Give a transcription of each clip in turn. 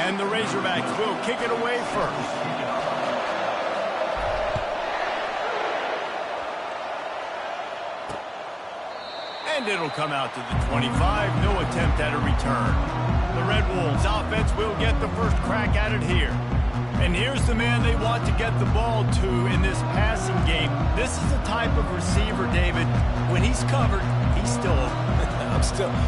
And the Razorbacks will kick it away first. And it'll come out to the 25. No attempt at a return. The Red Wolves offense will get the first crack at it here. And here's the man they want to get the ball to in this passing game. This is the type of receiver, David, when he's covered, he's still open.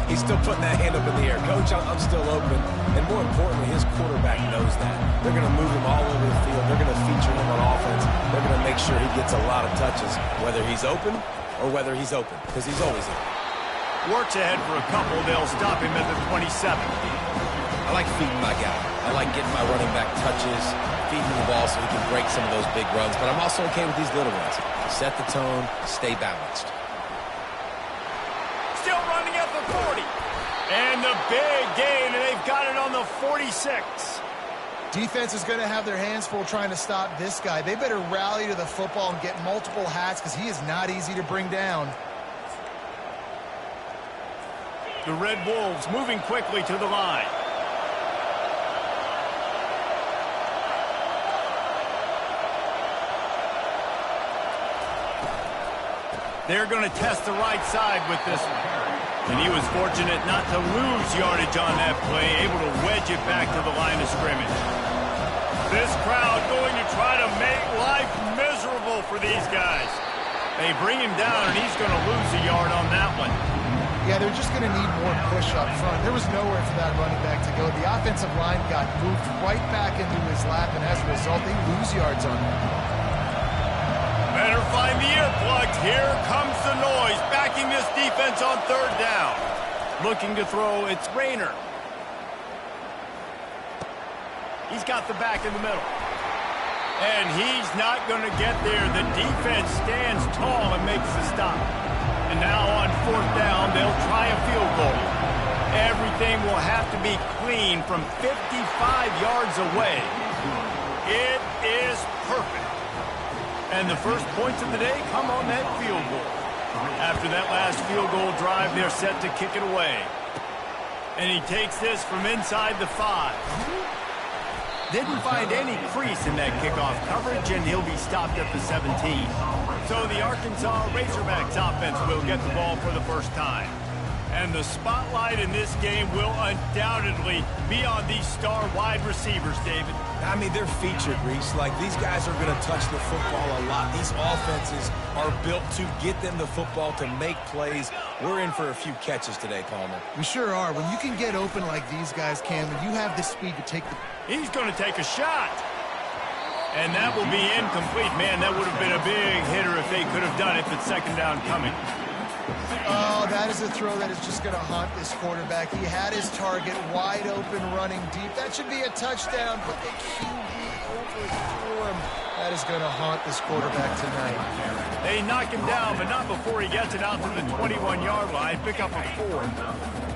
He's still putting that hand up in the air. Coach, I'm still open. And more importantly, his quarterback knows that. They're going to move him all over the field. They're going to feature him on offense. They're going to make sure he gets a lot of touches, whether he's open or whether he's open, because he's always open. Works ahead for a couple. They'll stop him at the 27. I like feeding my guy. I like getting my running back touches, feeding the ball so he can break some of those big runs. But I'm also okay with these little ones. Set the tone, stay balanced. Still running at the 40. And the big gain, and they've got it on the 46. Defense is going to have their hands full trying to stop this guy. They better rally to the football and get multiple hats because he is not easy to bring down. The Red Wolves moving quickly to the line. They're going to test the right side with this one. And he was fortunate not to lose yardage on that play, able to wedge it back to the line of scrimmage. This crowd going to try to make life miserable for these guys. They bring him down, and he's going to lose a yard on that one. Yeah, they're just going to need more push up front. There was nowhere for that running back to go. The offensive line got moved right back into his lap, and as a result, they lose yards on him. Better find the earplugs. Here comes the noise, backing this defense on third down. Looking to throw, it's Rayner. He's got the back in the middle. And he's not going to get there. The defense stands tall and makes the stop. And now on fourth down, they'll try a field goal. Everything will have to be clean from 55 yards away. It is perfect. And the first points of the day come on that field goal. After that last field goal drive, they're set to kick it away. And he takes this from inside the 5. Didn't find any crease in that kickoff coverage, and he'll be stopped at the 17. So the Arkansas Razorbacks offense will get the ball for the first time. And the spotlight in this game will undoubtedly be on these star wide receivers, David. I mean, they're featured, Reese. Like, these guys are going to touch the football a lot. These offenses are built to get them the football, to make plays. We're in for a few catches today, Palmer. We sure are. When you can get open like these guys can, when you have the speed to take the... He's going to take a shot. And that will be incomplete. Man, that would have been a big hitter if they could have done it, but second down coming. Oh, that is a throw that is just going to haunt this quarterback. He had his target wide open, running deep. That should be a touchdown, but the QB overthrew him. That is going to haunt this quarterback tonight. They knock him down, but not before he gets it out to the 21-yard line. Pick up a 4.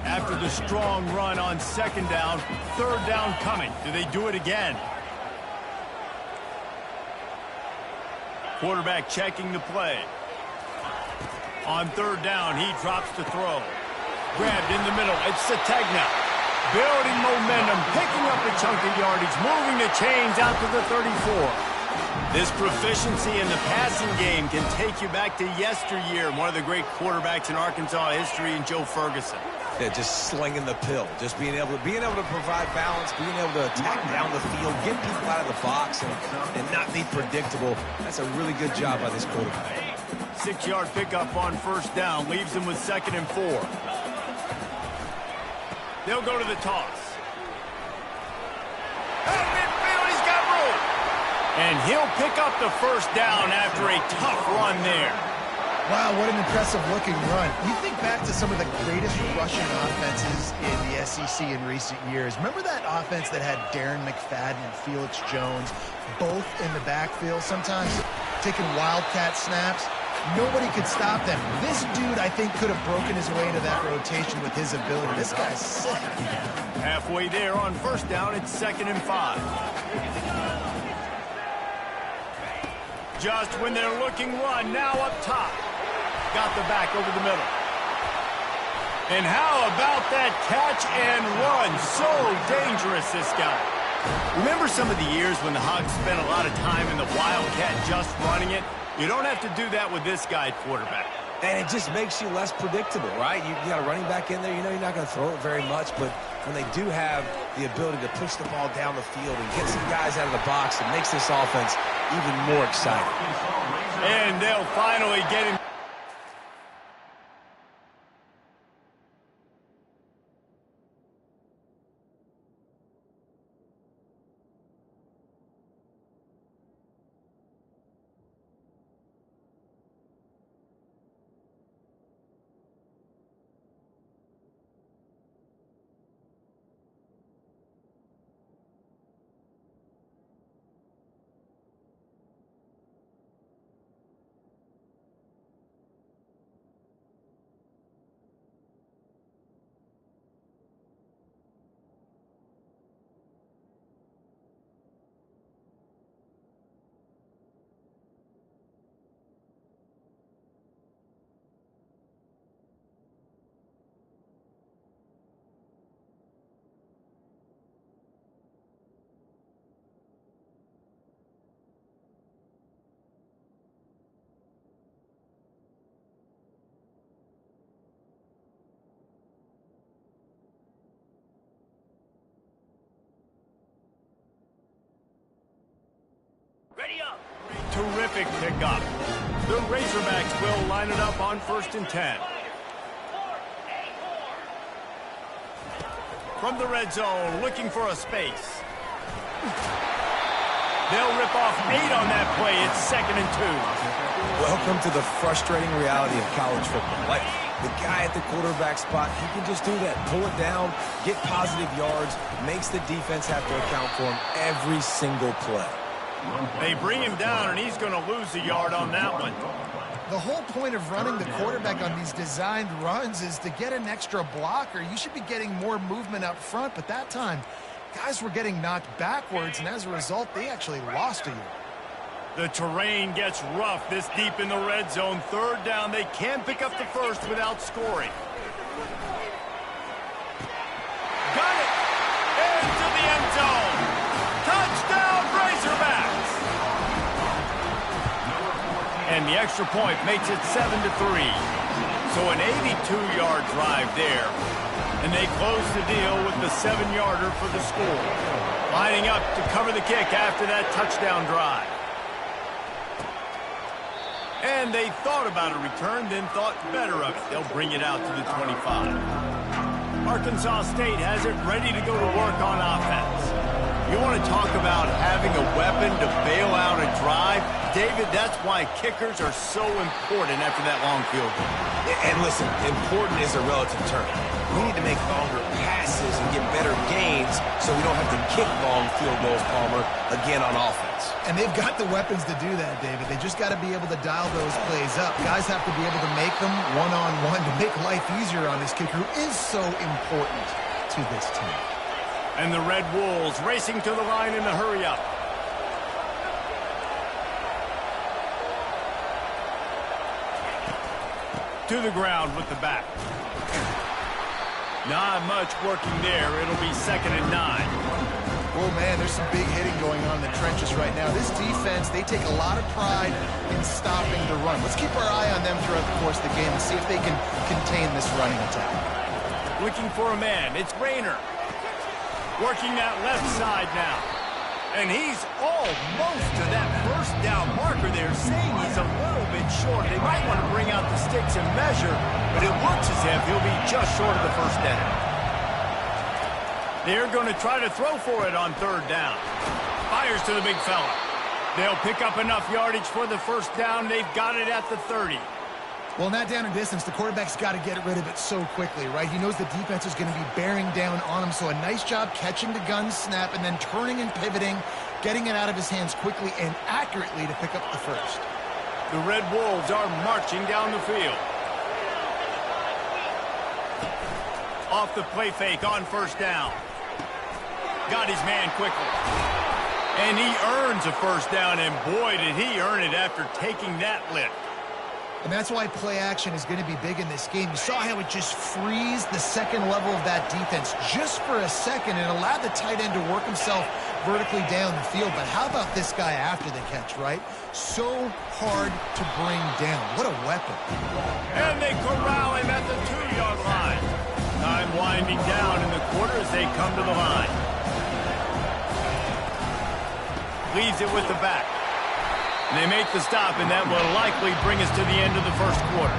After the strong run on second down, third down coming. Do they do it again? Quarterback checking the play. On third down, he drops to throw. Grabbed in the middle. It's Sategna. Building momentum, picking up a chunk of yardage, moving the chains out to the 34. This proficiency in the passing game can take you back to yesteryear. One of the great quarterbacks in Arkansas history, in Joe Ferguson. Yeah, just slinging the pill, just being able to provide balance, being able to attack down the field, get people out of the box, and not be predictable. That's a really good job by this quarterback. 6-yard pickup on first down, leaves them with 2nd and 4. They'll go to the toss. Out of midfield, he's got room. And he'll pick up the first down after a tough run there. Wow, what an impressive-looking run. You think back to some of the greatest rushing offenses in the SEC in recent years. Remember that offense that had Darren McFadden and Felix Jones both in the backfield, sometimes taking wildcat snaps? Nobody could stop them. This dude, I think, could have broken his way into that rotation with his ability. This guy's sick. Halfway there on first down, it's 2nd and 5. Just when they're looking run, now up top. Got the back over the middle. And how about that catch and run? So dangerous, this guy. Remember some of the years when the Hogs spent a lot of time in the Wildcat just running it? You don't have to do that with this guy at quarterback. And it just makes you less predictable, right? You got a running back in there. You know you're not going to throw it very much, but when they do have the ability to push the ball down the field and get some guys out of the box, it makes this offense even more exciting. And they'll finally get him. Ready up. Terrific pickup. The Razorbacks will line it up on 1st and 10. From the red zone, looking for a space. They'll rip off 8 on that play. It's 2nd and 2. Welcome to the frustrating reality of college football. Like, the guy at the quarterback spot, he can just do that. Pull it down, get positive yards, makes the defense have to account for him every single play. They bring him down, and he's going to lose a yard on that one. The whole point of running the quarterback on these designed runs is to get an extra blocker. You should be getting more movement up front, but that time, guys were getting knocked backwards, and as a result, they actually lost a yard. The terrain gets rough this deep in the red zone. 3rd down, they can't pick up the first without scoring. Got it! Into the end zone! Touchdown, Razorbacks! And the extra point makes it 7-3. So an 82-yard drive there. And they close the deal with the 7-yarder for the score. Lining up to cover the kick after that touchdown drive. And they thought about a return, then thought better of it. They'll bring it out to the 25. Arkansas State has it ready to go to work on offense. You want to talk about having a weapon to bail out a drive? David, that's why kickers are so important after that long field goal. And listen, important is a relative term. We need to make longer passes and get better gains so we don't have to kick long field goals, Palmer, again on offense. And they've got the weapons to do that, David. They just got to be able to dial those plays up. Guys have to be able to make them one-on-one to make life easier on this kicker who is so important to this team. And the Red Wolves racing to the line in the hurry-up. To the ground with the back. Not much working there. It'll be 2nd and 9. Oh, man, there's some big hitting going on in the trenches right now. This defense, they take a lot of pride in stopping the run. Let's keep our eye on them throughout the course of the game and see if they can contain this running attack. Looking for a man. It's Rayner. Working that left side now. And he's almost to that 1st down marker there, saying he's a little bit short. They might want to bring out the sticks and measure, but it looks as if he'll be just short of the 1st down. They're going to try to throw for it on 3rd down. Fires to the big fella. They'll pick up enough yardage for the 1st down. They've got it at the 30. Well, in that down and distance, the quarterback's got to get rid of it so quickly, right? He knows the defense is going to be bearing down on him, so a nice job catching the gun snap and then turning and pivoting, getting it out of his hands quickly and accurately to pick up the 1st. The Red Wolves are marching down the field. Off the play fake on 1st down. Got his man quickly. And he earns a 1st down, and boy, did he earn it after taking that lift. And that's why play action is going to be big in this game. You saw how it just freezed the second level of that defense just for a second and allowed the tight end to work himself vertically down the field, but how about this guy after the catch, right? So hard to bring down. What a weapon. And they corral him at the 2-yard line. Time winding down in the quarter as they come to the line. Leaves it with the back. And they make the stop, and that will likely bring us to the end of the first quarter.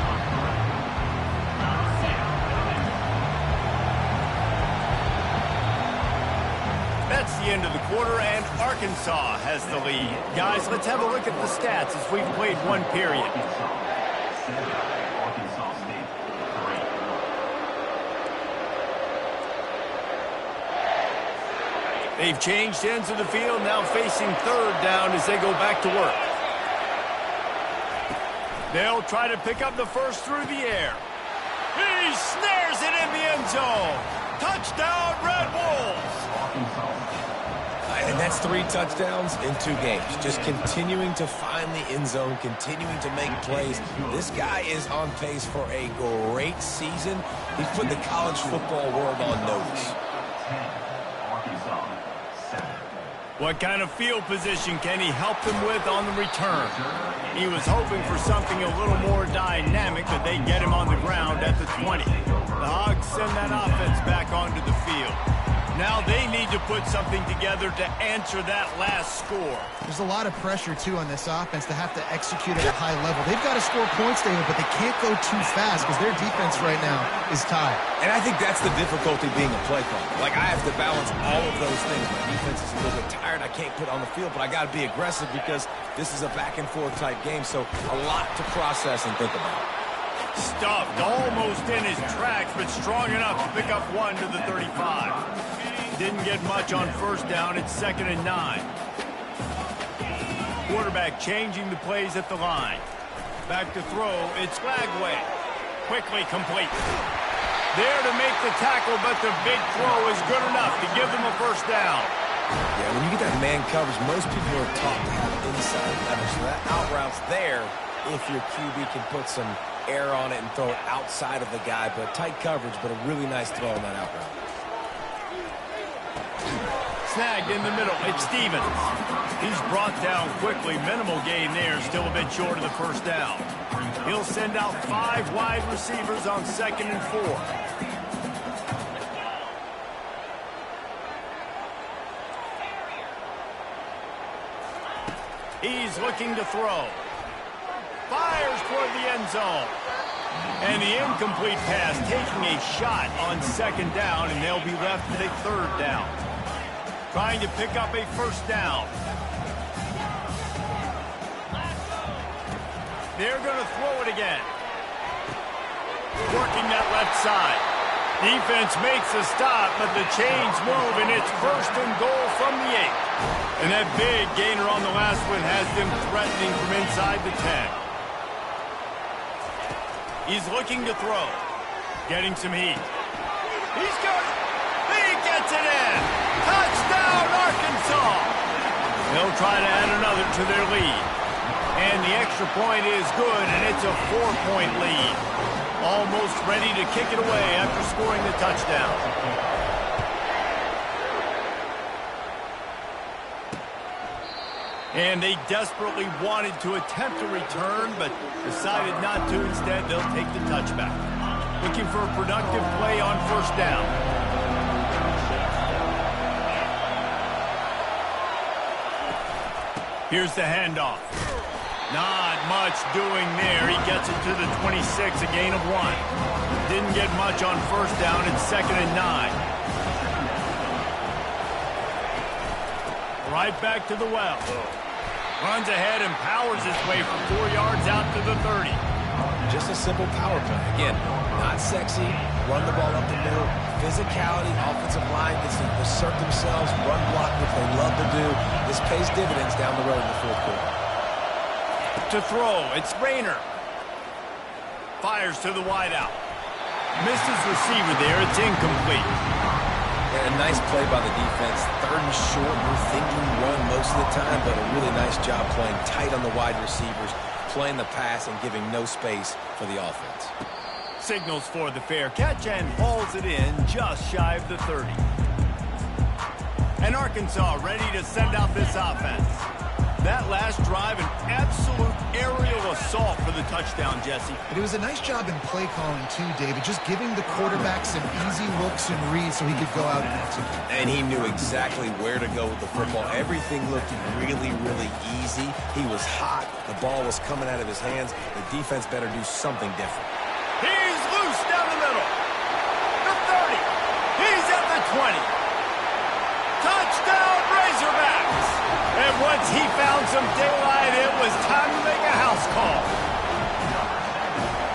That's the end of the quarter, and Arkansas has the lead. Guys, let's have a look at the stats as we've played one period. They've changed ends of the field, now facing third down as they go back to work. They'll try to pick up the first through the air. He snares it in the end zone. Touchdown, Red Wolves. And that's 3 touchdowns in 2 games. Just continuing to find the end zone, continuing to make plays. This guy is on pace for a great season. He's put the college football world on notice. What kind of field position can he help them with on the return? He was hoping for something a little more dynamic, but they get him on the ground at the 20. The Hogs send that offense back onto the field. Now they need to put something together to answer that last score. There's a lot of pressure, too, on this offense to have to execute at a high level. They've got to score points, David, but they can't go too fast because their defense right now is tied. And I think that's the difficulty being a play caller. Like, I have to balance all of those things. My defense is a little bit tired. I can't put on the field, but I got to be aggressive because this is a back-and-forth type game, so a lot to process and think about. Stuffed almost in his tracks, but strong enough to pick up 1 to the 35. Didn't get much on first down. It's 2nd and 9. Quarterback changing the plays at the line. Back to throw. It's Lagway. Quickly complete. There to make the tackle, but the big throw is good enough to give them a first down. Yeah, when you get that man coverage, most people are taught to have inside leverage. So that out route's there if your QB can put some air on it and throw it outside of the guy. But tight coverage, but a really nice throw on that out route. Snagged in the middle. It's Stevens. He's brought down quickly. Minimal gain there. Still a bit short of the first down. He'll send out 5 wide receivers on 2nd and 4. He's looking to throw. Fires toward the end zone. And the incomplete pass taking a shot on 2nd down, and they'll be left with a 3rd down. Trying to pick up a first down. They're going to throw it again. Working that left side. Defense makes a stop, but the chains move, and it's 1st and goal from the 8. And that big gainer on the last one has them threatening from inside the 10. He's looking to throw. Getting some heat. He's got it. He gets it in. Touchdown, Arkansas. They'll try to add another to their lead. And the extra point is good, and it's a 4-point lead. Almost ready to kick it away after scoring the touchdown. And they desperately wanted to attempt a return, but decided not to. Instead, they'll take the touchback. Looking for a productive play on first down. Here's the handoff. Not much doing there. He gets it to the 26, a gain of 1. Didn't get much on first down. It's 2nd and 9. Right back to the well. Runs ahead and powers his way for 4 yards out to the 30. Just a simple power play. Again, not sexy. Run the ball up the middle. Physicality, offensive line gets to assert themselves, run block, which they love to do. This pays dividends down the road in the 4th quarter. To throw, it's Rayner. Fires to the wideout. Misses receiver there. It's incomplete. And a nice play by the defense. 3rd and short. We're thinking run most of the time, but a really nice job playing tight on the wide receivers, playing the pass and giving no space for the offense. Signals for the fair catch and hauls it in just shy of the 30. And Arkansas ready to send out this offense. That last drive, an absolute aerial assault for the touchdown, Jesse. But it was a nice job in play calling, too, David, just giving the quarterback some easy looks and reads so he could go out and execute. And he knew exactly where to go with the football. Everything looked really, really easy. He was hot. The ball was coming out of his hands. The defense better do something different. He's loose down the middle. The 30. He's at the 20. Touchdown, Razorbacks! And once he found some daylight, it was time to make a house call.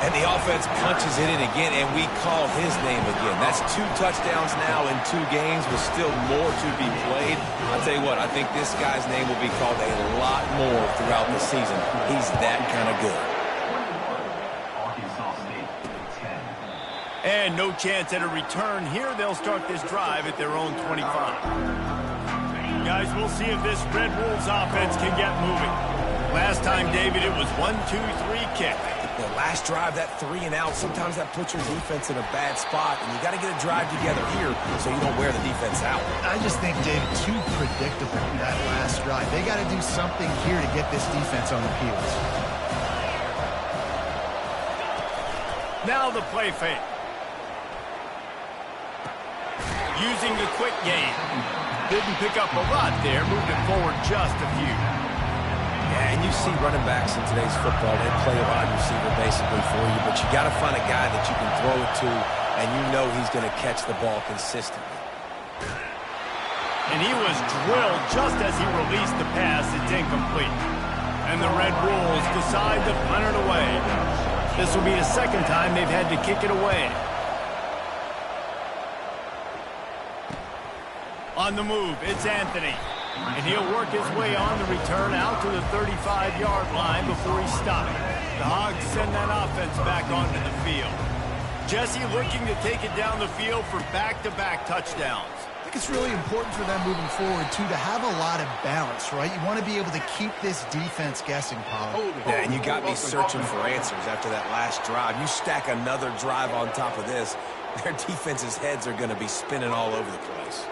And the offense punches it in again, and we call his name again. That's 2 touchdowns now in 2 games with still more to be played. I'll tell you what, I think this guy's name will be called a lot more throughout the season. He's that kind of good. And no chance at a return here. They'll start this drive at their own 25. Guys, we'll see if this Red Wolves offense can get moving. Last time, David, it was 1, 2, 3 kick. The last drive, that 3 and out, sometimes that puts your defense in a bad spot, and you got to get a drive together here so you don't wear the defense out. I just think, David, too predictable that last drive. They got to do something here to get this defense on the heels. Now the play fake. Using the quick game. Didn't pick up a lot there, moved it forward just a few. Yeah, and you see running backs in today's football, they play a wide receiver basically for you, but you got to find a guy that you can throw it to, and you know he's going to catch the ball consistently. And he was drilled just as he released the pass. It's incomplete. And the Red Wolves decide to punt it away. This will be the second time they've had to kick it away. On the move, it's Anthony. And he'll work his way on the return out to the 35-yard line before he's stopped. The Hogs send that offense back onto the field. Jesse looking to take it down the field for back-to-back touchdowns. I think it's really important for them moving forward, too, to have a lot of balance, right? You want to be able to keep this defense guessing, Paul. Yeah, and you got me searching for answers after that last drive. You stack another drive on top of this, their defense's heads are going to be spinning all over the place.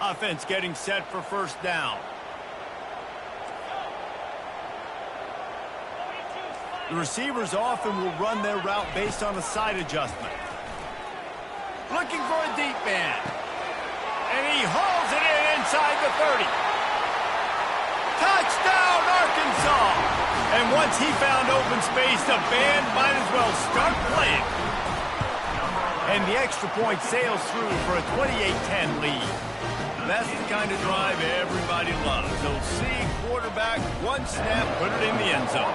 Offense getting set for first down. The receivers often will run their route based on a side adjustment. Looking for a deep man. And he hauls it in inside the 30. Touchdown, Arkansas! And once he found open space, the band might as well start playing. And the extra point sails through for a 28-10 lead. That's the kind of drive everybody loves. So see quarterback, one snap, put it in the end zone.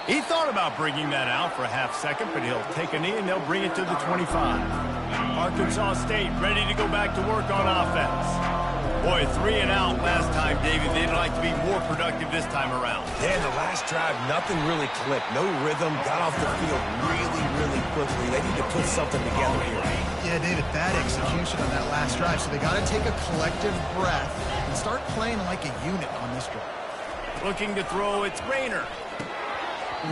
He thought about bringing that out for a half second, but he'll take a knee and they'll bring it to the 25. Arkansas State ready to go back to work on offense. Boy, 3 and out last time, David. They'd like to be more productive this time around. Yeah, the last drive, nothing really clicked. No rhythm, got off the field really quickly. They need to put something together here. Yeah, David, bad execution on that last drive, so they got to take a collective breath and start playing like a unit on this drive. Looking to throw, it's Rayner.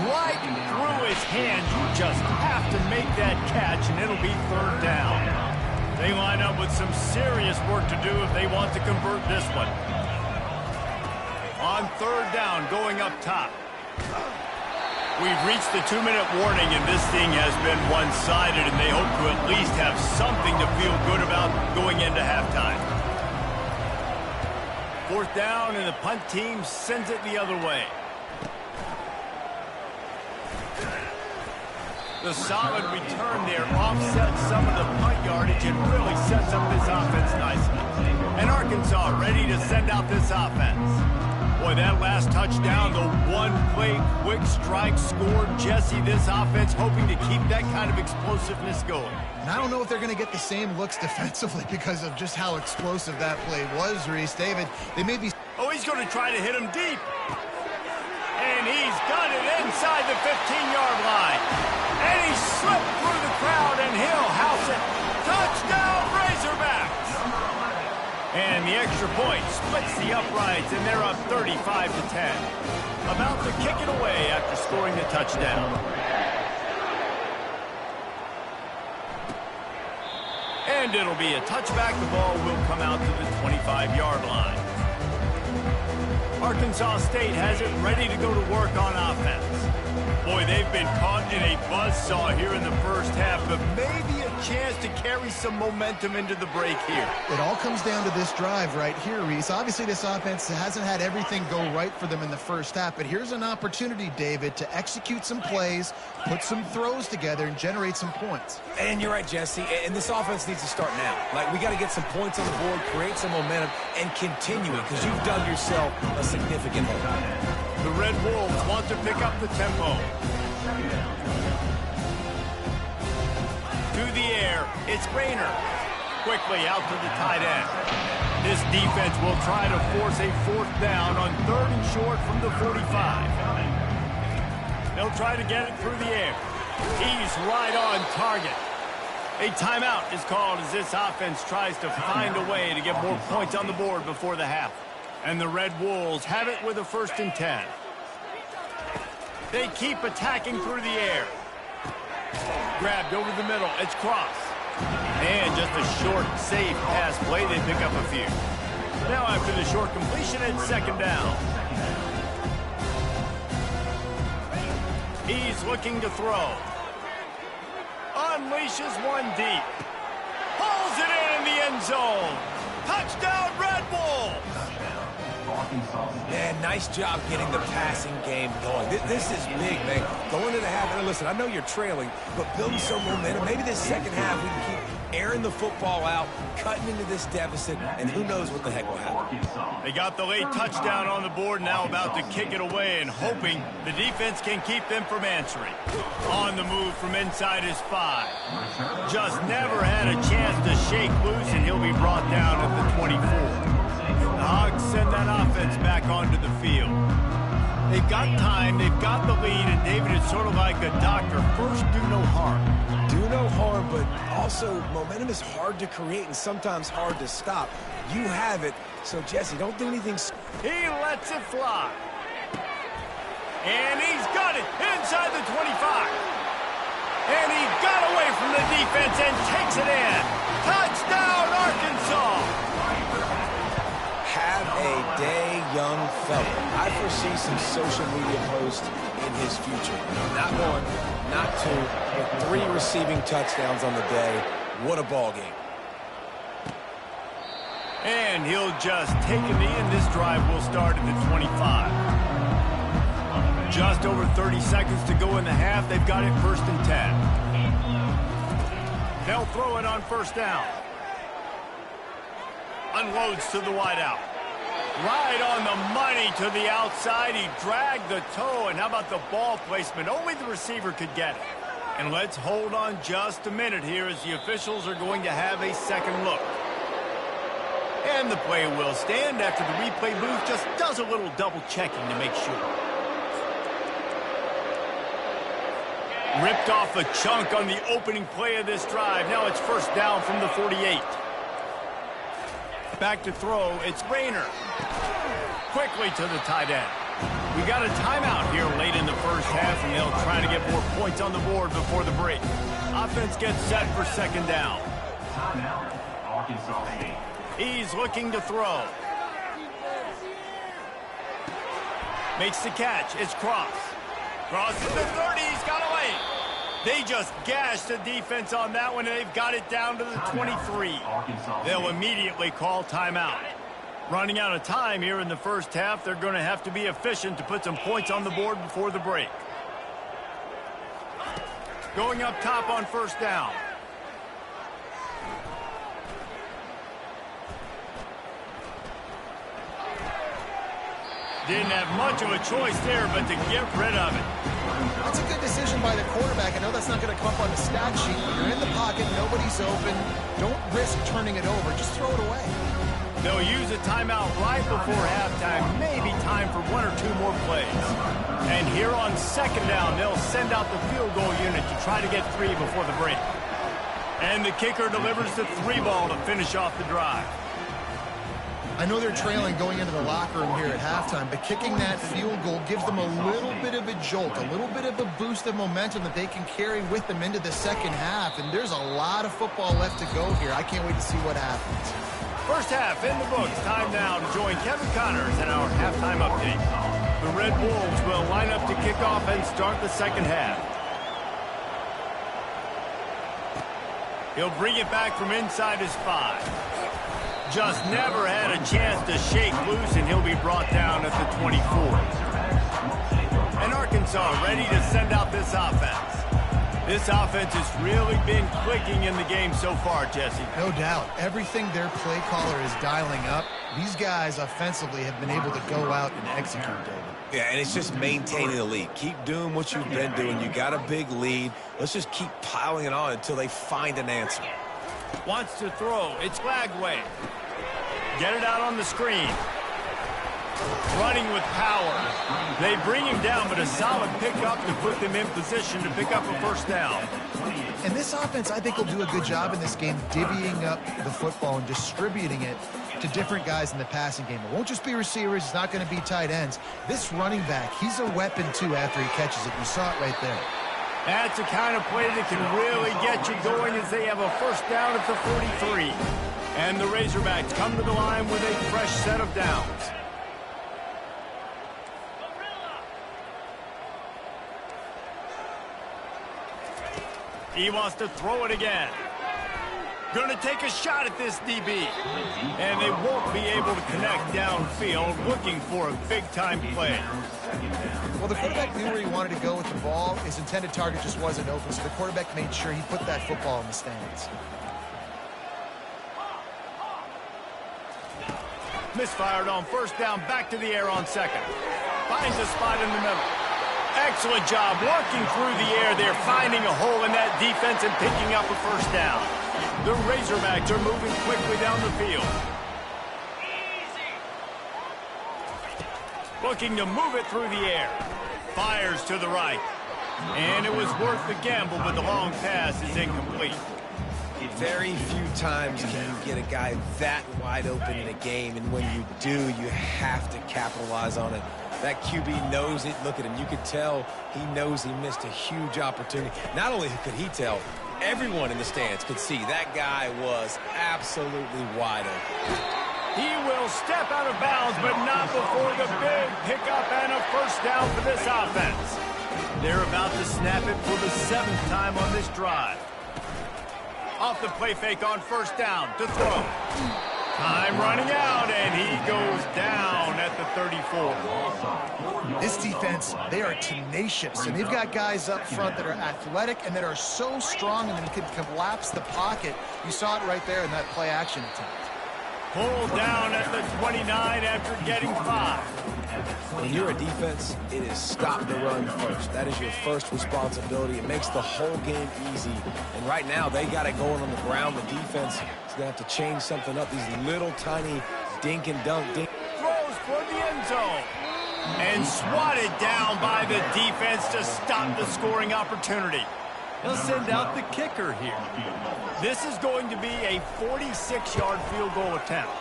Right through his hand. You just have to make that catch, and it'll be third down. They line up with some serious work to do if they want to convert this one. On third down, going up top. We've reached the 2-minute warning, and this thing has been one-sided, and they hope to at least have something to feel good about going into halftime. Fourth down, and the punt team sends it the other way. The solid return there offsets some of the punt yardage and really sets up this offense nicely. And Arkansas ready to send out this offense. Boy, that last touchdown, the one-play quick strike scored. Jesse, this offense hoping to keep that kind of explosiveness going. And I don't know if they're going to get the same looks defensively because of just how explosive that play was, Reese. David, they may be... Oh, he's going to try to hit him deep. And he's got it inside the 15-yard line. And he slipped through the crowd, and he'll house it. Touchdown, Razorbacks! And the extra point splits the uprights, and they're up 35-10. About to kick it away after scoring the touchdown. And it'll be a touchback. The ball will come out to the 25-yard line. Arkansas State has it ready to go to work on offense. Boy, they've been caught in a buzzsaw here in the first half, but maybe a chance to carry some momentum into the break here. It all comes down to this drive right here, Reese. Obviously, this offense hasn't had everything go right for them in the first half, but here's an opportunity, David, to execute some plays, put some throws together, and generate some points. And you're right, Jesse, and this offense needs to start now. Like, we got to get some points on the board, create some momentum, and continue it, because you've dug yourself a significant hole. The Red Wolves want to pick up the tempo. To the air, it's Rayner. Quickly out to the tight end. This defense will try to force a fourth down on 3rd and short from the 45. They'll try to get it through the air. He's right on target. A timeout is called as this offense tries to find a way to get more points on the board before the half. And the Red Wolves have it with a 1st and 10. They keep attacking through the air. Grabbed over the middle. It's Cross. And just a short, safe pass play. They pick up a few. Now after the short completion, it's 2nd down. He's looking to throw. Unleashes one deep. Pulls it in the end zone. Touchdown, Red Wolves! Man, nice job getting the passing game going. This is big, man. Going into the half, and listen, I know you're trailing, but building some momentum. Maybe this second half we can keep airing the football out, cutting into this deficit, and who knows what the heck will happen. They got the late touchdown on the board, now about to kick it away and hoping the defense can keep them from answering. On the move from inside his 5. Just never had a chance to shake loose, and he'll be brought down at the 24. The Hogs send that offense back onto the field. They've got time, they've got the lead, and David is sort of like a doctor. First, do no harm. Do no harm, but also momentum is hard to create and sometimes hard to stop. You have it, so Jesse, don't do anything. He lets it fly. And he's got it inside the 25. And he got away from the defense and takes it in. Touchdown, Arkansas! Have a day, young fella. I foresee some social media posts in his future. Not 1, not 2, but 3 receiving touchdowns on the day. What a ball game. And he'll just take a knee, and this drive will start at the 25. Just over 30 seconds to go in the half. They've got it 1st and 10. They'll throw it on 1st down. Unloads to the wideout. Right on the money to the outside. He dragged the toe, and how about the ball placement? Only the receiver could get it. And let's hold on just a minute here as the officials are going to have a second look. And the play will stand after the replay booth just does a little double checking to make sure. Ripped off a chunk on the opening play of this drive. Now it's 1st down from the 48. Back to throw, it's Rayner. Quickly to the tight end. We got a timeout here late in the first half, and they'll try to get more points on the board before the break. Offense gets set for 2nd down. Timeout, Arkansas State. He's looking to throw. Makes the catch, it's Cross. Crosses the 30, he's got away. They just gashed the defense on that one, and they've got it down to the 23. They'll immediately call timeout. Running out of time here in the first half, they're going to have to be efficient to put some points on the board before the break. Going up top on 1st down. Didn't have much of a choice there, but to get rid of it. That's a good decision by the quarterback. I know that's not going to come up on the stat sheet, but you're in the pocket, nobody's open. Don't risk turning it over. Just throw it away. They'll use a timeout right before halftime. Maybe time for 1 or 2 more plays. And here on 2nd down, they'll send out the field goal unit to try to get 3 before the break. And the kicker delivers the 3 ball to finish off the drive. I know they're trailing going into the locker room here at halftime, but kicking that field goal gives them a little bit of a jolt, a little bit of a boost of momentum that they can carry with them into the second half, and there's a lot of football left to go here. I can't wait to see what happens. First half in the books. Time now to join Kevin Connors in our halftime update. The Red Wolves will line up to kick off and start the second half. He'll bring it back from inside his 5. Just never had a chance to shake loose, and he'll be brought down at the 24. And Arkansas ready to send out this offense. This offense has really been clicking in the game so far, Jesse. No doubt. Everything their play caller is dialing up, these guys offensively have been able to go out and execute, David. Yeah, and it's just maintaining the lead. Keep doing what you've been doing. You got a big lead. Let's just keep piling it on until they find an answer. Wants to throw. It's Flagway. Get it out on the screen. Running with power. They bring him down, but a solid pickup to put them in position to pick up a first down. And this offense, I think, will do a good job in this game divvying up the football and distributing it to different guys in the passing game. It won't just be receivers. It's not going to be tight ends. This running back, he's a weapon, too, after he catches it. You saw it right there. That's the kind of play that can really get you going as they have a first down at the 43. And the Razorbacks come to the line with a fresh set of downs. He wants to throw it again. Going to take a shot at this DB. And they won't be able to connect downfield, looking for a big-time play. Well, the quarterback knew where he wanted to go with the ball. His intended target just wasn't open, so the quarterback made sure he put that football in the stands. Misfired on first down, back to the air on second. Finds a spot in the middle. Excellent job working through the air there, finding a hole in that defense and picking up a first down. The Razorbacks are moving quickly down the field. Looking to move it through the air. Fires to the right. And it was worth the gamble, but the long pass is incomplete. Very few times can you get a guy that wide open in a game, and when you do, you have to capitalize on it. That QB knows it. Look at him. You could tell he knows he missed a huge opportunity. Not only could he tell, everyone in the stands could see that guy was absolutely wide open. He will step out of bounds, but not before the big pickup and a first down for this offense. They're about to snap it for the 7th time on this drive. Off the play fake on first down to throw. Time running out, and he goes down at the 34. This defense, they are tenacious, and they've got guys up front that are athletic and that are so strong and can collapse the pocket. You saw it right there in that play action attempt. Pulled down at the 29 after getting 5. When you're a defense, it is stop the run first. That is your first responsibility. It makes the whole game easy. And right now, they got it going on the ground. The defense is going to have to change something up. These little tiny dink and dunk. Throws for the end zone. And swatted down by the defense to stop the scoring opportunity. They'll send out the kicker here. This is going to be a 46-yard field goal attempt.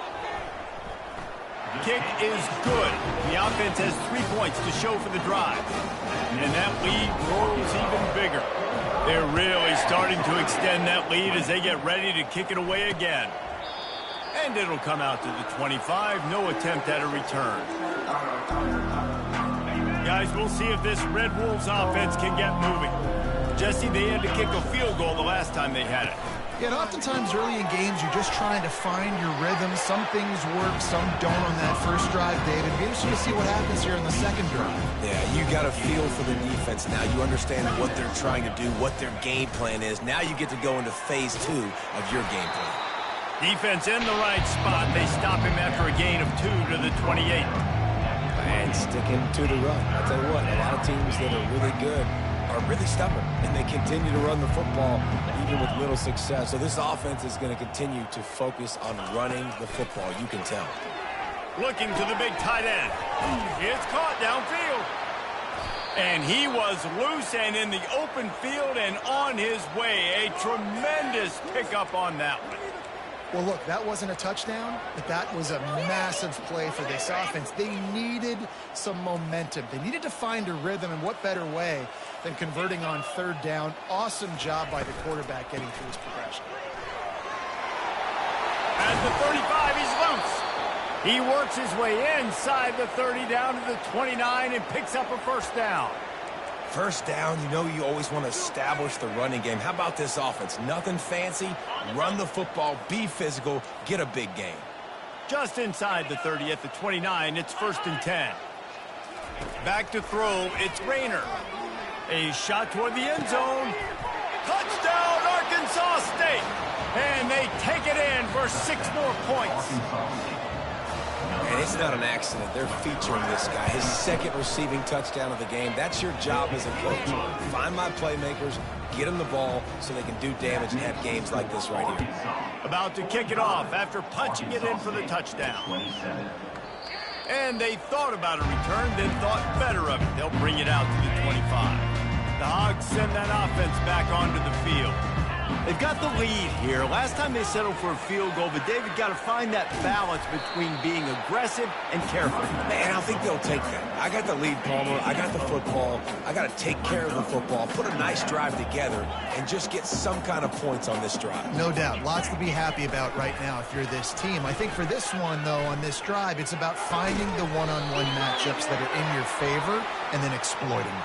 Kick is good. The offense has 3 points to show for the drive. And that lead grows even bigger. They're really starting to extend that lead as they get ready to kick it away again. And it'll come out to the 25. No attempt at a return. Guys, we'll see if this Red Wolves offense can get moving. Jesse, they had to kick a field goal the last time they had it. Yeah, and oftentimes early in games, you're just trying to find your rhythm. Some things work, some don't on that first drive, David. Be interesting to see what happens here in the second drive. Yeah, you got a feel for the defense now. You understand what they're trying to do, what their game plan is. Now you get to go into phase 2 of your game plan. Defense in the right spot. They stop him after a gain of 2 to the 28. And sticking to the run. I'll tell you what, a lot of teams that are really good are really stubborn, and they continue to run the football even with little success. So this offense is going to continue to focus on running the football. You can tell. Looking to the big tight end. It's caught downfield. And he was loose and in the open field and on his way. A tremendous pickup on that one. Well, look, that wasn't a touchdown, but that was a massive play for this offense. They needed some momentum. They needed to find a rhythm, and what better way than converting on third down. Awesome job by the quarterback getting through his progression. At the 35, he's loose. He works his way inside the 30 down to the 29 and picks up a first down. First down, you know you always want to establish the running game. How about this offense? Nothing fancy. Run the football, be physical, get a big gain. Just inside the 30 at the 29, it's 1st and 10. Back to throw, it's Rayner. A shot toward the end zone. Touchdown, Arkansas State! And they take it in for 6 more points. And it's not an accident. They're featuring this guy. His 2nd receiving touchdown of the game. That's your job as a coach. Find my playmakers, get them the ball so they can do damage and have games like this right here. About to kick it off after punching it in for the touchdown. And they thought about a return, then thought better of it. They'll bring it out to the 25. The Hogs send that offense back onto the field. They've got the lead here. Last time they settled for a field goal, but David got to find that balance between being aggressive and careful. Man, I think they'll take that. I got the lead, Palmer. I got the football. I got to take care of the football, put a nice drive together, and just get some kind of points on this drive. No doubt. Lots to be happy about right now if you're this team. I think for this one, though, on this drive, it's about finding the one-on-one matchups that are in your favor and then exploiting them.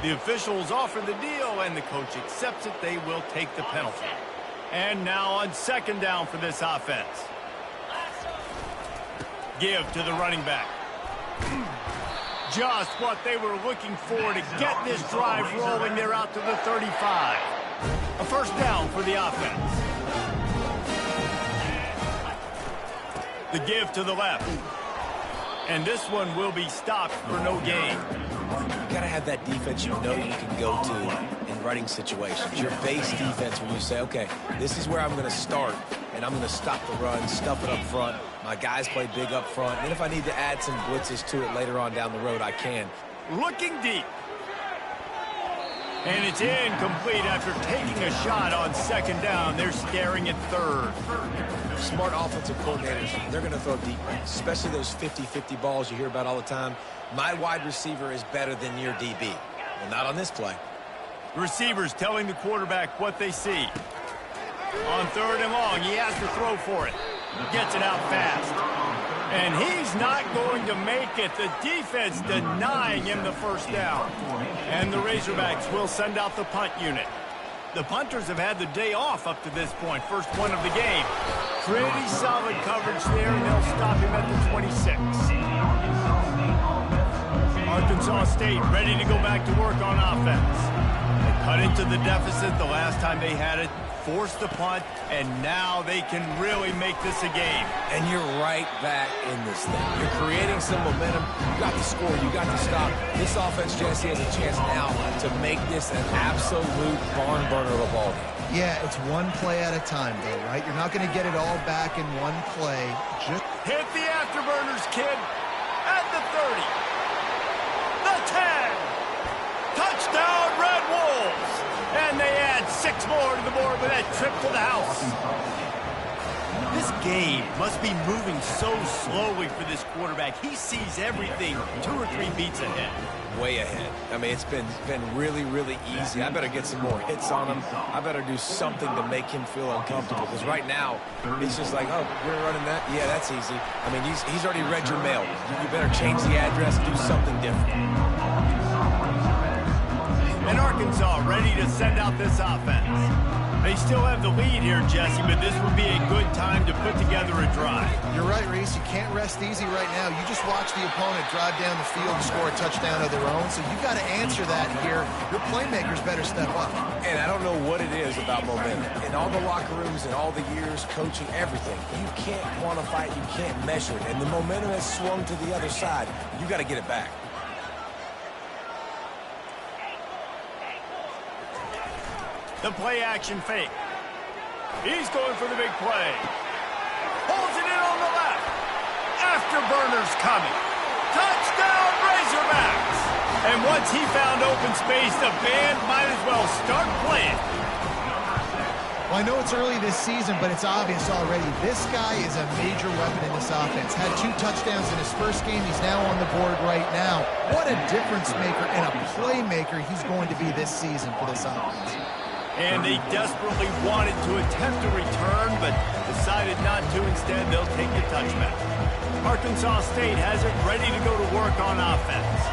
The officials offer the deal, and the coach accepts it. They will take the penalty. And now on 2nd down for this offense. Give to the running back. Just what they were looking for to get this drive rolling. They're out to the 35. A first down for the offense. The give to the left. And this one will be stopped for no gain. You got to have that defense you know you can go to in running situations. Your base defense when you say, okay, this is where I'm going to start, and I'm going to stop the run, stuff it up front. My guys play big up front. And if I need to add some blitzes to it later on down the road, I can. Looking deep. And it's incomplete after taking a shot on 2nd down. They're staring at 3rd. Smart offensive coordinators, they're going to throw deep, especially those 50-50 balls you hear about all the time. My wide receiver is better than your DB. Well, not on this play. Receivers telling the quarterback what they see. On 3rd and long, he has to throw for it. Gets it out fast. And he's not going to make it. The defense denying him the first down. And the Razorbacks will send out the punt unit. The punters have had the day off up to this point. First one of the game. Pretty solid coverage there, and they'll stop him at the 26. Arkansas State ready to go back to work on offense. They cut into the deficit the last time they had it, forced the punt, and now they can really make this a game. And you're right back in this thing. You're creating some momentum. You got the score. You got the stop. This offense, Jesse, has a chance now to make this an absolute barn burner of a ball game. Yeah, it's one play at a time, though, right? You're not going to get it all back in one play. Just hit the afterburners, kid. At the 30. The 10. Touchdown, Red Wolves. And they add 6 more to the board with that trip to the house. This game must be moving so slowly for this quarterback. He sees everything 2 or 3 beats ahead. Way ahead. I mean, it's been really, really easy. I better get some more hits on him. I better do something to make him feel uncomfortable. Because right now, he's just like, oh, we're running that? Yeah, that's easy. I mean, he's already read your mail. You better change the address, do something different. And Arkansas ready to send out this offense. They still have the lead here, Jesse, but this would be a good time to put together a drive. You're right, Reese. You can't rest easy right now. You just watch the opponent drive down the field and score a touchdown of their own, so you've got to answer that here. Your playmakers better step up. And I don't know what it is about momentum. In all the locker rooms and all the years, coaching, everything, you can't quantify it, you can't measure it. And the momentum has swung to the other side. You got to get it back. The play action fake. He's going for the big play. Holds it in on the left. Afterburners coming. Touchdown Razorbacks. And And once he found open space, the band might as well start playing. Well, I know it's early this season, but it's obvious already. This guy is a major weapon in this offense. Had 2 touchdowns in his first game. He's now on the board right now. What a difference maker and a playmaker he's going to be this season for this offense. And they desperately wanted to attempt a return, but decided not to. Instead, they'll take the touchback. Arkansas State has it ready to go to work on offense.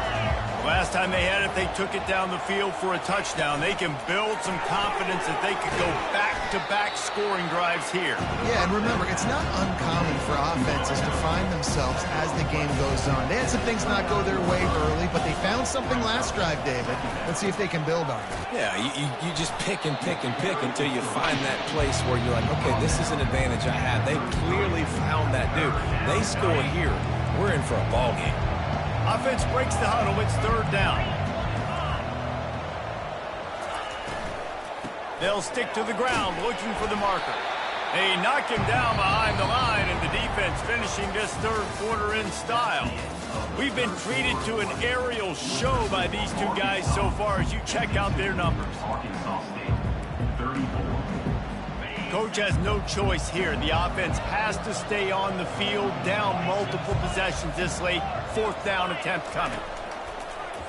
Last time they had it, they took it down the field for a touchdown. They can build some confidence that they could go back-to-back scoring drives here. Yeah, and remember, it's not uncommon for offenses to find themselves as the game goes on. They had some things not go their way early, but they found something last drive, David. Let's see if they can build on it. Yeah, you just pick and pick and pick until you find that place where you're like, okay, this is an advantage I have. They clearly found that dude. They score here. We're in for a ball game. Offense breaks the huddle. It's 3rd down. They'll stick to the ground looking for the marker. They knock him down behind the line, and the defense finishing this 3rd quarter in style. We've been treated to an aerial show by these 2 guys so far as you check out their numbers. Arkansas State, 34. Coach has no choice here. The offense has to stay on the field, down multiple possessions this late. 4th down attempt coming.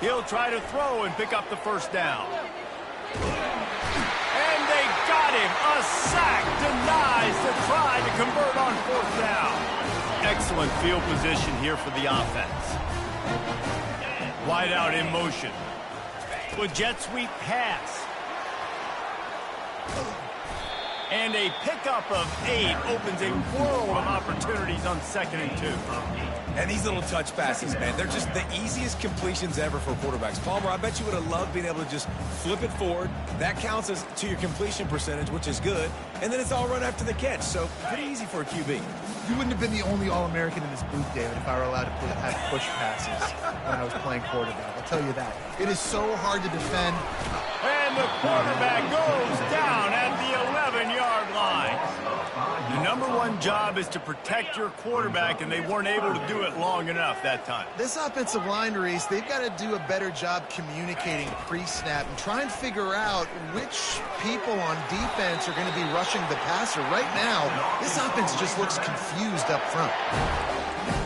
He'll try to throw and pick up the 1st down. And they got him. A sack denies the try to convert on 4th down. Excellent field position here for the offense. Wide out in motion. With jet sweep pass. And a pickup of 8 opens a world of opportunities on 2nd and 2. And these little touch passes, man, they're just the easiest completions ever for quarterbacks. Palmer, I bet you would have loved being able to just flip it forward. That counts as to your completion percentage, which is good. And then it's all run after the catch, so pretty easy for a QB. You wouldn't have been the only All-American in this booth, David, if I were allowed to have push passes when I was playing quarterback. I'll tell you that. It is so hard to defend. And the quarterback goes down at the 11-yard line. The number 1 job is to protect your quarterback, and they weren't able to do it long enough that time. This offensive line, Reese, they've got to do a better job communicating pre-snap and try and figure out which people on defense are going to be rushing the passer. Right now, this offense just looks confused up front.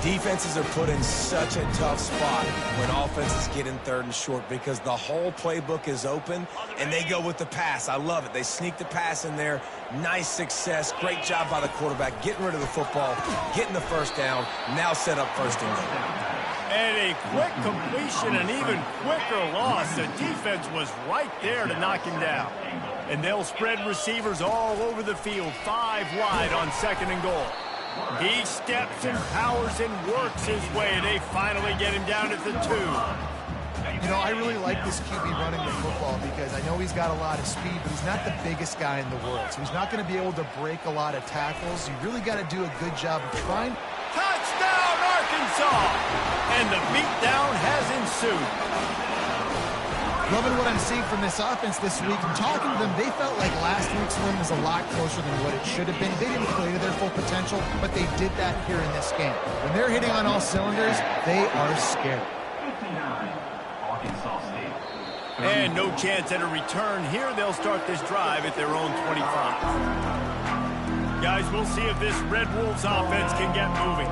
Defenses are put in such a tough spot when offenses get in 3rd and short because the whole playbook is open and they go with the pass. I love it. They sneak the pass in there. Nice success. Great job by the quarterback getting rid of the football, getting the 1st down, now set up 1st and goal. And a quick completion, an even quicker loss. The defense was right there to knock him down. And they'll spread receivers all over the field, 5 wide on 2nd and goal. He steps and powers and works his way. They finally get him down at the 2. You know, I really like this QB running the football because I know he's got a lot of speed, but he's not the biggest guy in the world. So he's not going to be able to break a lot of tackles. You really got to do a good job of trying. Touchdown, Arkansas! And the beatdown has ensued. Loving what I'm seeing from this offense this week. And talking to them, they felt like last week's win was a lot closer than what it should have been. They didn't play to their full potential, but they did that here in this game. When they're hitting on all cylinders, they are scared. 59, Arkansas State. And no chance at a return here. They'll start this drive at their own 25. Guys, we'll see if this Red Wolves offense can get moving.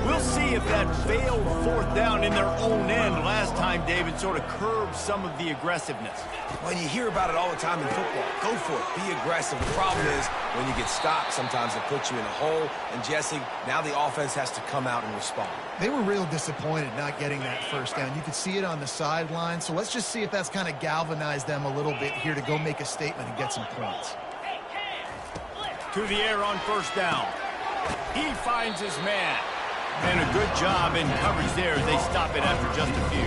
We'll see if that failed 4th down in their own end last time, David, sort of curbed some of the aggressiveness. Well, you hear about it all the time in football. Go for it. Be aggressive. The problem is when you get stopped, sometimes it puts you in a hole. And, Jesse, now the offense has to come out and respond. They were real disappointed not getting that 1st down. You could see it on the sideline. So let's just see if that's kind of galvanized them a little bit here to go make a statement and get some points. To the air on 1st down. He finds his man. And a good job in coverage there as they stop it after just a few.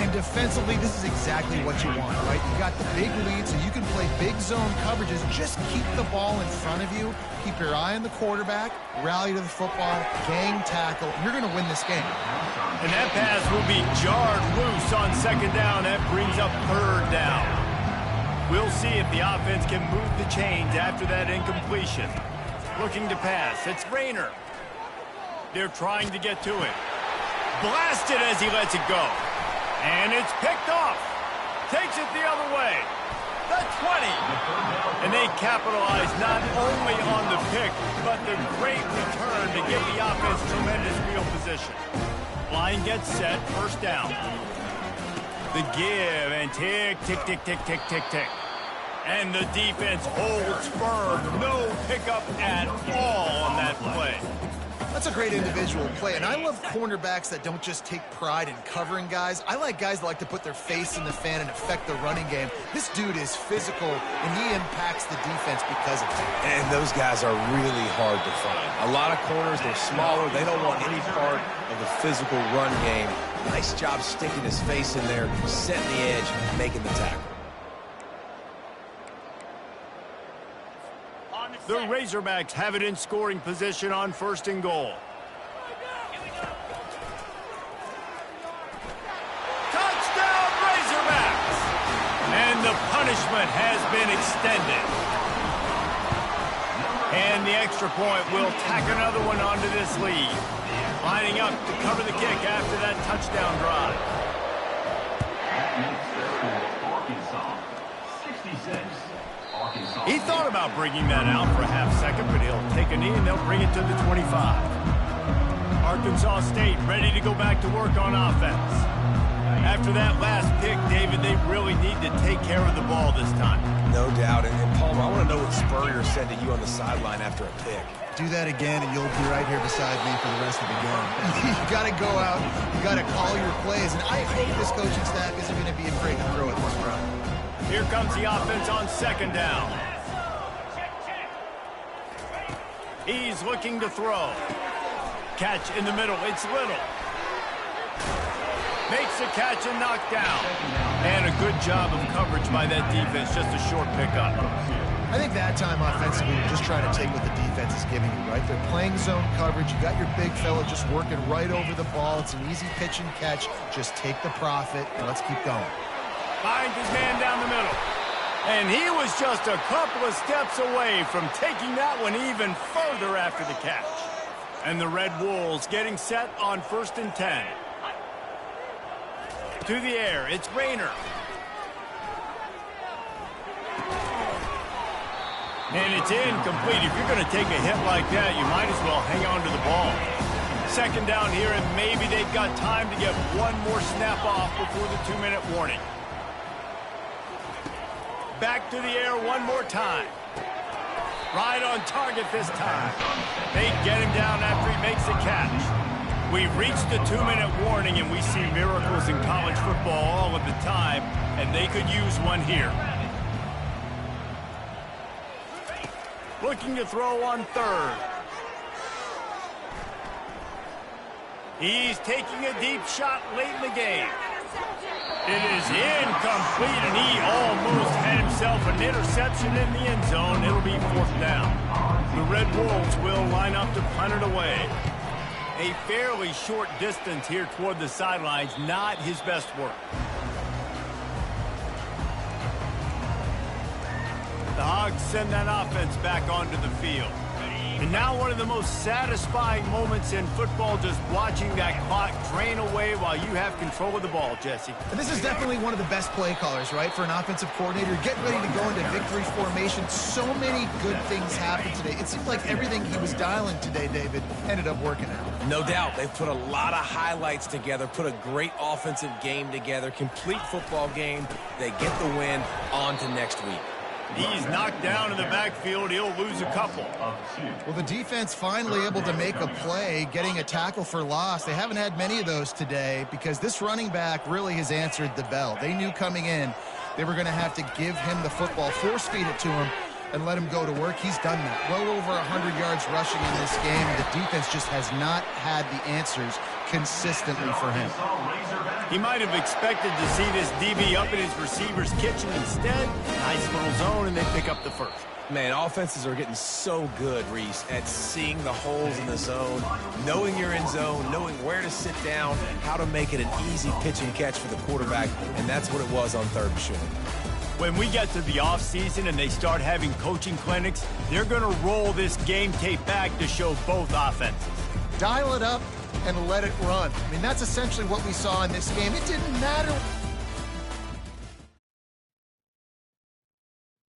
And defensively, this is exactly what you want, right? You got the big lead, so you can play big zone coverages. Just keep the ball in front of you. Keep your eye on the quarterback. Rally to the football. Gang tackle. You're going to win this game. And that pass will be jarred loose on 2nd down. That brings up 3rd down. We'll see if the offense can move the chains after that incompletion. Looking to pass. It's Rayner. They're trying to get to it. Blasted as he lets it go. And it's picked off. Takes it the other way. The 20. And they capitalize not only on the pick, but the great return to give the offense tremendous field position. Line gets set, first down. The give, and tick, tick, tick, tick, tick, tick, tick. And the defense holds firm. No pickup at all on that play. That's a great individual play, and I love cornerbacks that don't just take pride in covering guys. I like guys that like to put their face in the fan and affect the running game. This dude is physical, and he impacts the defense because of it. And those guys are really hard to find. A lot of corners, they're smaller. They don't want any part of the physical run game. Nice job sticking his face in there, setting the edge, making the tackle. The Razorbacks have it in scoring position on 1st and goal. Touchdown, Razorbacks! And the punishment has been extended. And the extra point will tack another one onto this lead. Lining up to cover the kick after that touchdown drive. Arkansas, 66. He thought about bringing that out for a half second, but he'll take a knee and they'll bring it to the 25. Arkansas State ready to go back to work on offense. After that last pick, David, they really need to take care of the ball this time. No doubt. And Palmer, I want to know what Spurrier said to you on the sideline after a pick. Do that again, and you'll be right here beside me for the rest of the game. You got to go out. You got to call your plays, and I hope this coaching staff isn't going to be afraid to throw at this run. Here comes the offense on 2nd down. He's looking to throw. Catch in the middle. It's Little. Makes the catch and knocked down. And a good job of coverage by that defense. Just a short pickup. I think that time offensively, you're just trying to take what the defense is giving you, right? They're playing zone coverage. You got your big fella just working right over the ball. It's an easy pitch and catch. Just take the profit, and let's keep going. Finds his man down the middle. And he was just a couple of steps away from taking that one even further after the catch. And the Red Wolves getting set on 1st and 10. To the air, it's Rayner. And it's incomplete. If you're going to take a hit like that, you might as well hang on to the ball. 2nd down here, and maybe they've got time to get one more snap off before the 2-minute warning. Back to the air one more time. Right on target this time. They get him down after he makes the catch. We've reached the 2-minute warning, and we see miracles in college football all of the time, and they could use one here. Looking to throw on 3rd. He's taking a deep shot late in the game. It is incomplete, and he almost had himself an interception in the end zone. It'll be 4th down. The Red Wolves will line up to punt it away. A fairly short distance here toward the sidelines, not his best work. The Hogs send that offense back onto the field. And now one of the most satisfying moments in football, just watching that clock drain away while you have control of the ball, Jesse. And this is definitely one of the best play callers, right, for an offensive coordinator. Getting ready to go into victory formation. So many good things happened today. It seemed like everything he was dialing today, David, ended up working out. No doubt. They've put a lot of highlights together, put a great offensive game together, complete football game. They get the win. On to next week. He's knocked down in the backfield. He'll lose a couple. Well, the defense finally able to make a play, getting a tackle for loss. They haven't had many of those today because this running back really has answered the bell. They knew coming in they were going to have to give him the football, force feed it to him, and let him go to work. He's done that. Well over 100 yards rushing in this game. The defense just has not had the answers consistently for him. He might have expected to see this DB up in his receiver's kitchen. Instead, nice little zone, and they pick up the first. Man, offenses are getting so good, Reese, at seeing the holes in the zone, knowing you're in zone, knowing where to sit down, how to make it an easy pitch and catch for the quarterback, and that's what it was on 3rd and short. When we get to the offseason and they start having coaching clinics, they're going to roll this game tape back to show both offenses. Dial it up, and let it run. I mean, that's essentially what we saw in this game. It didn't matter.